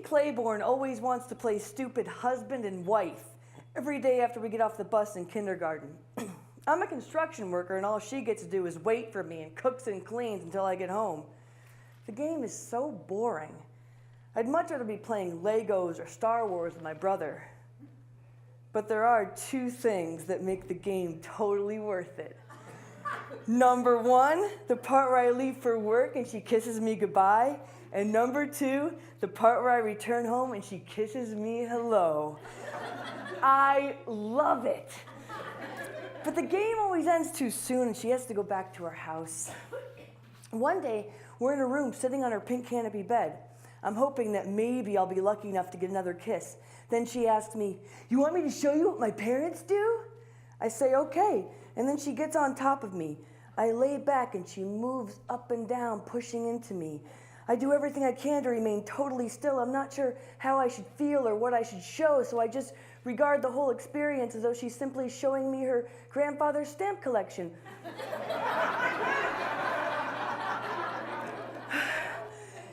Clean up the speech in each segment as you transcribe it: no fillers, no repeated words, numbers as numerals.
Claiborne always wants to play stupid husband and wife every day after we get off the bus in kindergarten. I'm a construction worker, and all she gets to do is wait for me and cooks and cleans until I get home. The game is so boring. I'd much rather be playing Legos or Star Wars with my brother. But there are two things that make the game totally worth it. Number one, the part where I leave for work and she kisses me goodbye. And number two, the part where I return home and she kisses me hello. I love it. But the game always ends too soon and she has to go back to her house. One day, we're in a room sitting on her pink canopy bed. I'm hoping that maybe I'll be lucky enough to get another kiss. Then she asks me, "You want me to show you what my parents do?" I say, "Okay." And then she gets on top of me. I lay back and she moves up and down, pushing into me. I do everything I can to remain totally still. I'm not sure how I should feel or what I should show, so I just regard the whole experience as though she's simply showing me her grandfather's stamp collection.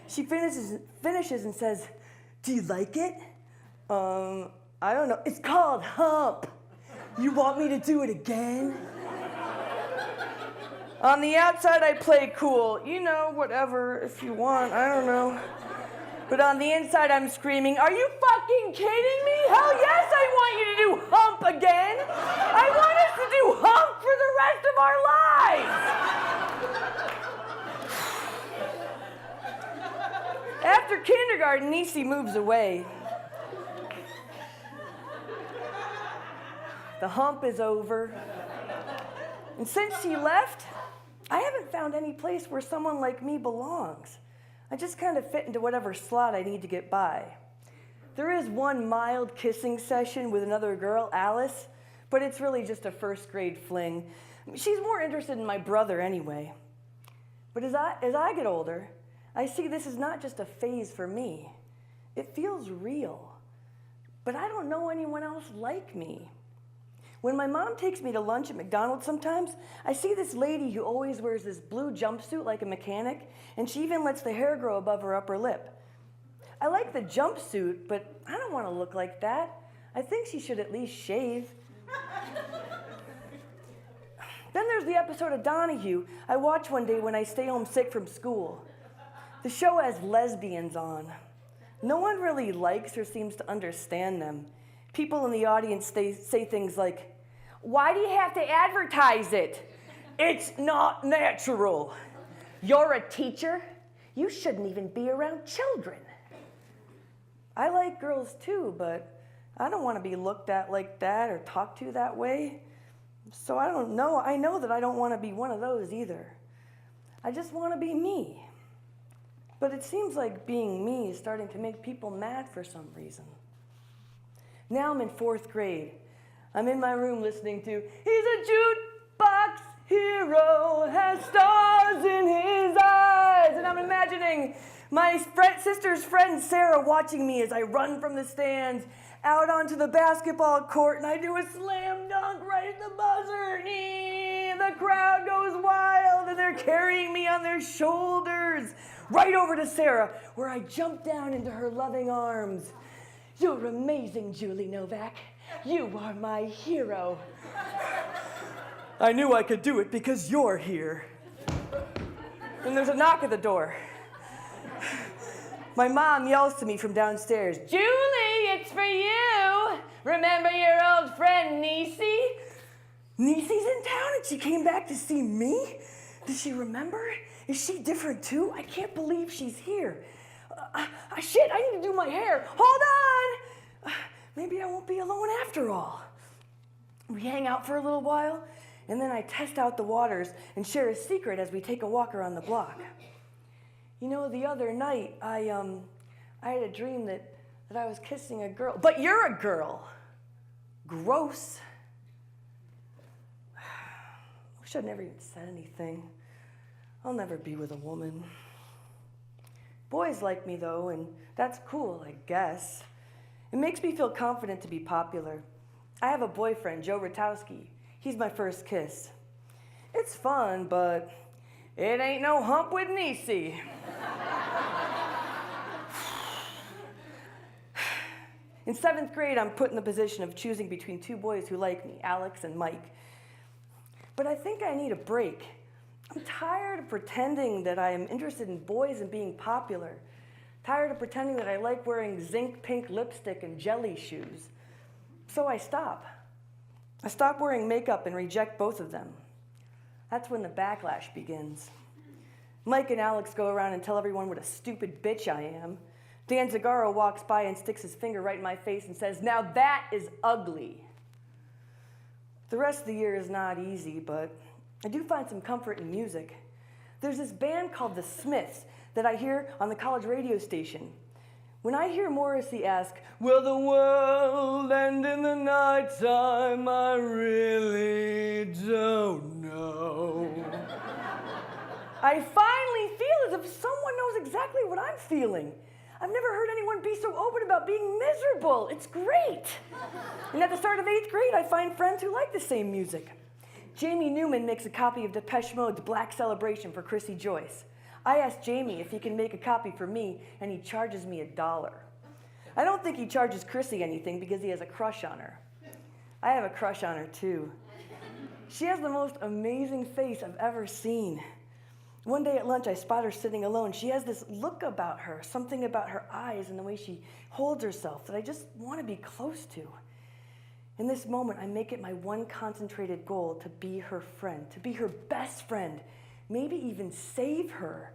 She finishes and says, "Do you like it?" I don't know. "It's called hump. You want me to do it again?" On the outside, I play cool. You know, whatever, if you want, I don't know. But on the inside, I'm screaming, "Are you fucking kidding me? Hell yes, I want you to do hump again. I want us to do hump for the rest of our lives." After kindergarten, Nisi moves away. The hump is over. And since she left, I haven't found any place where someone like me belongs. I just kind of fit into whatever slot I need to get by. There is one mild kissing session with another girl, Alice, but it's really just a first grade fling. She's more interested in my brother anyway. But as I get older, I see this is not just a phase for me. It feels real. But I don't know anyone else like me. When my mom takes me to lunch at McDonald's sometimes, I see this lady who always wears this blue jumpsuit like a mechanic, and she even lets the hair grow above her upper lip. I like the jumpsuit, but I don't want to look like that. I think she should at least shave. Then there's the episode of Donahue I watch one day when I stay home sick from school. The show has lesbians on. No one really likes or seems to understand them. People in the audience say things like, "Why do you have to advertise it? It's not natural. You're a teacher. You shouldn't even be around children." I like girls too, but I don't want to be looked at like that or talked to that way. So I don't know. I know that I don't want to be one of those either. I just want to be me. But it seems like being me is starting to make people mad for some reason. Now I'm in 4th grade. I'm in my room listening to "He's a jukebox hero, has stars in his eyes." And I'm imagining my sister's friend Sarah watching me as I run from the stands out onto the basketball court and I do a slam dunk right at the buzzer. The crowd goes wild and they're carrying me on their shoulders right over to Sarah, where I jump down into her loving arms. "You're amazing, Julie Novak. You are my hero." "I knew I could do it because you're here." And there's a knock at the door. My mom yells to me from downstairs, "Julie, it's for you. Remember your old friend Nisi?" Nisi's in town and she came back to see me? Does she remember? Is she different too? I can't believe she's here. Shit, I need to do my hair. Hold on. Maybe I won't be alone after all. We hang out for a little while, and then I test out the waters and share a secret as we take a walk around the block. You know, the other night, I had a dream that I was kissing a girl. But you're a girl. Gross. Wish I'd never even said anything. I'll never be with a woman. Boys like me, though, and that's cool, I guess. It makes me feel confident to be popular. I have a boyfriend, Joe Ratowski. He's my first kiss. It's fun, but it ain't no hump with Nisi. In 7th grade, I'm put in the position of choosing between 2 boys who like me, Alex and Mike. But I think I need a break. I'm tired of pretending that I am interested in boys and being popular. Tired of pretending that I like wearing zinc pink lipstick and jelly shoes. So I stop. I stop wearing makeup and reject both of them. That's when the backlash begins. Mike and Alex go around and tell everyone what a stupid bitch I am. Dan Zagaro walks by and sticks his finger right in my face and says, "Now that is ugly." The rest of the year is not easy, but I do find some comfort in music. There's this band called The Smiths that I hear on the college radio station. When I hear Morrissey ask, "Will the world end in the nighttime? I really don't know." I finally feel as if someone knows exactly what I'm feeling. I've never heard anyone be so open about being miserable. It's great. And at the start of 8th grade, I find friends who like the same music. Jamie Newman makes a copy of Depeche Mode's Black Celebration for Chrissy Joyce. I asked Jamie if he can make a copy for me, and he charges me $1. I don't think he charges Chrissy anything because he has a crush on her. I have a crush on her too. She has the most amazing face I've ever seen. One day at lunch, I spot her sitting alone. She has this look about her, something about her eyes and the way she holds herself that I just want to be close to. In this moment, I make it my one concentrated goal to be her friend, to be her best friend, maybe even save her.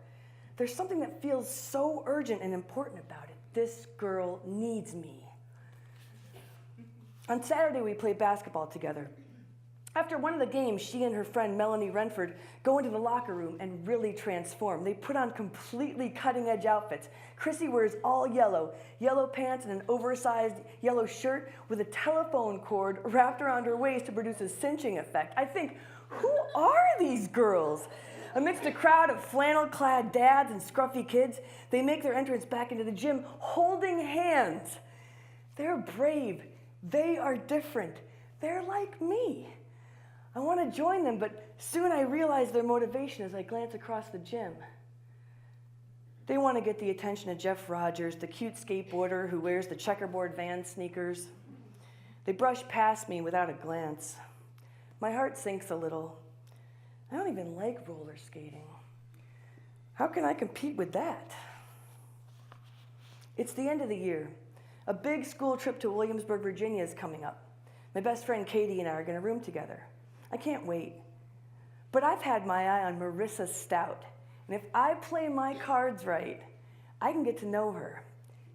There's something that feels so urgent and important about it. This girl needs me. On Saturday, we play basketball together. After one of the games, she and her friend Melanie Renford go into the locker room and really transform. They put on completely cutting-edge outfits. Chrissy wears all yellow, yellow pants and an oversized yellow shirt with a telephone cord wrapped around her waist to produce a cinching effect. I think, who are these girls? Amidst a crowd of flannel-clad dads and scruffy kids, they make their entrance back into the gym holding hands. They're brave. They are different. They're like me. I want to join them, but soon I realize their motivation as I glance across the gym. They want to get the attention of Jeff Rogers, the cute skateboarder who wears the checkerboard Vans sneakers. They brush past me without a glance. My heart sinks a little. I don't even like roller skating. How can I compete with that? It's the end of the year. A big school trip to Williamsburg, Virginia is coming up. My best friend Katie and I are going to room together. I can't wait. But I've had my eye on Marissa Stout. And if I play my cards right, I can get to know her.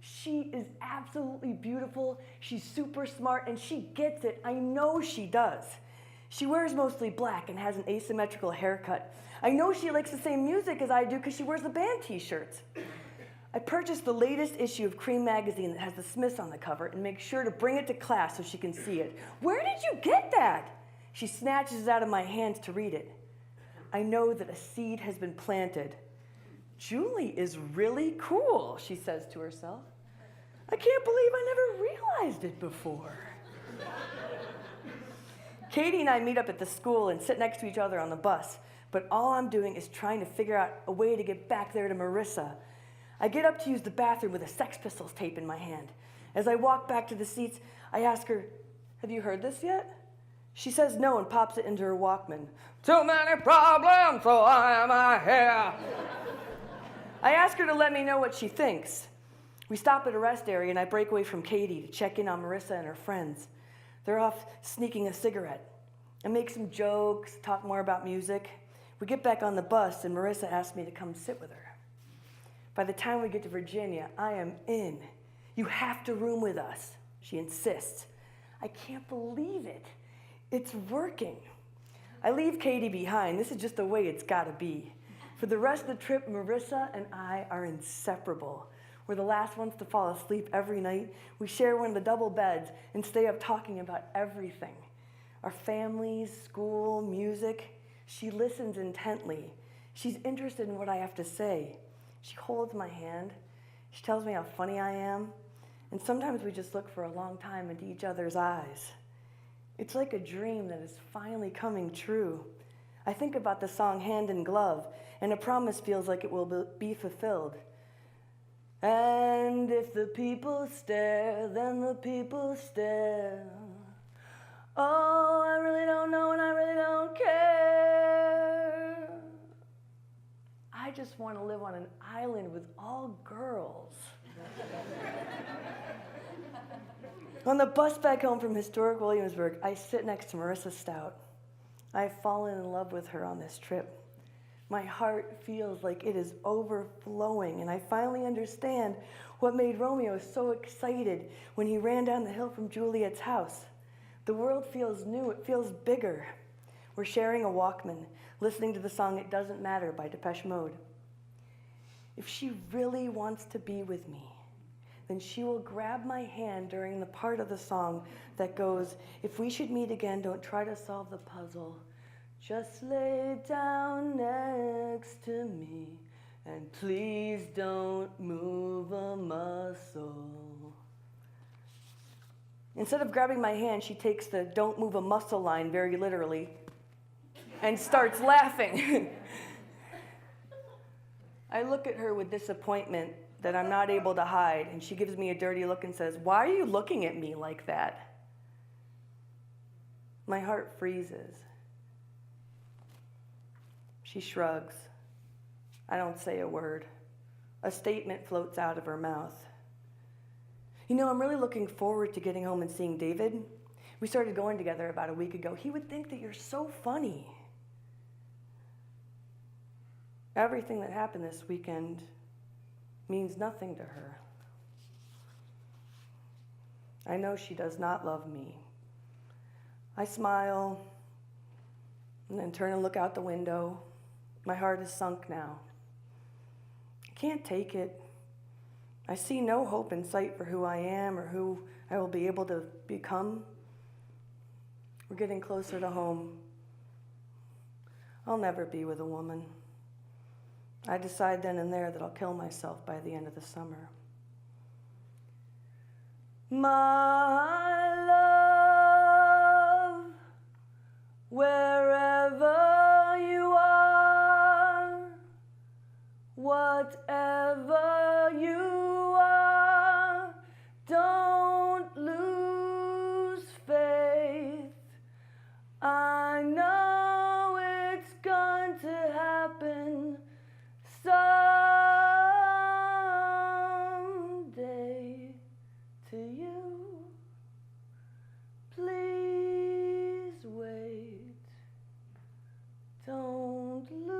She is absolutely beautiful. She's super smart, and she gets it. I know she does. She wears mostly black and has an asymmetrical haircut. I know she likes the same music as I do because she wears the band t-shirts. I purchased the latest issue of Cream magazine that has the Smiths on the cover and make sure to bring it to class so she can see it. Where did you get that? She snatches it out of my hands to read it. I know that a seed has been planted. Julie is really cool, she says to herself. I can't believe I never realized it before. Katie and I meet up at the school and sit next to each other on the bus, but all I'm doing is trying to figure out a way to get back there to Marissa. I get up to use the bathroom with a Sex Pistols tape in my hand. As I walk back to the seats, I ask her, "Have you heard this yet?" She says no and pops it into her Walkman. Too many problems, so why am I here? I ask her to let me know what she thinks. We stop at a rest area and I break away from Katie to check in on Marissa and her friends. They're off sneaking a cigarette. I make some jokes, talk more about music. We get back on the bus and Marissa asks me to come sit with her. By the time we get to Virginia, I am in. You have to room with us, she insists. I can't believe it. It's working. I leave Katie behind. This is just the way it's got to be. For the rest of the trip, Marissa and I are inseparable. We're the last ones to fall asleep every night. We share one of the double beds and stay up talking about everything. Our families, school, music. She listens intently. She's interested in what I have to say. She holds my hand. She tells me how funny I am. And sometimes we just look for a long time into each other's eyes. It's like a dream that is finally coming true. I think about the song Hand in Glove, and a promise feels like it will be fulfilled. And if the people stare, then the people stare. Oh, I really don't know and I really don't care. I just want to live on an island with all girls. On the bus back home from historic Williamsburg, I sit next to Marissa Stout. I've fallen in love with her on this trip. My heart feels like it is overflowing, and I finally understand what made Romeo so excited when he ran down the hill from Juliet's house. The world feels new, it feels bigger. We're sharing a Walkman, listening to the song It Doesn't Matter by Depeche Mode. If she really wants to be with me, then she will grab my hand during the part of the song that goes, if we should meet again, don't try to solve the puzzle. Just lay down next to me, and please don't move a muscle. Instead of grabbing my hand, she takes the don't move a muscle line very literally and starts laughing. I look at her with disappointment that I'm not able to hide, and she gives me a dirty look and says, "Why are you looking at me like that?" My heart freezes. She shrugs. I don't say a word. A statement floats out of her mouth. You know, I'm really looking forward to getting home and seeing David. We started going together about a week ago. He would think that you're so funny. Everything that happened this weekend means nothing to her. I know she does not love me. I smile and then turn and look out the window. My heart is sunk now. I can't take it. I see no hope in sight for who I am or who I will be able to become. We're getting closer to home. I'll never be with a woman. I decide then and there that I'll kill myself by the end of the summer. My love, wherever you are, whatever you are, don't lose faith. I know it's going to happen someday to you. Please wait. Don't lose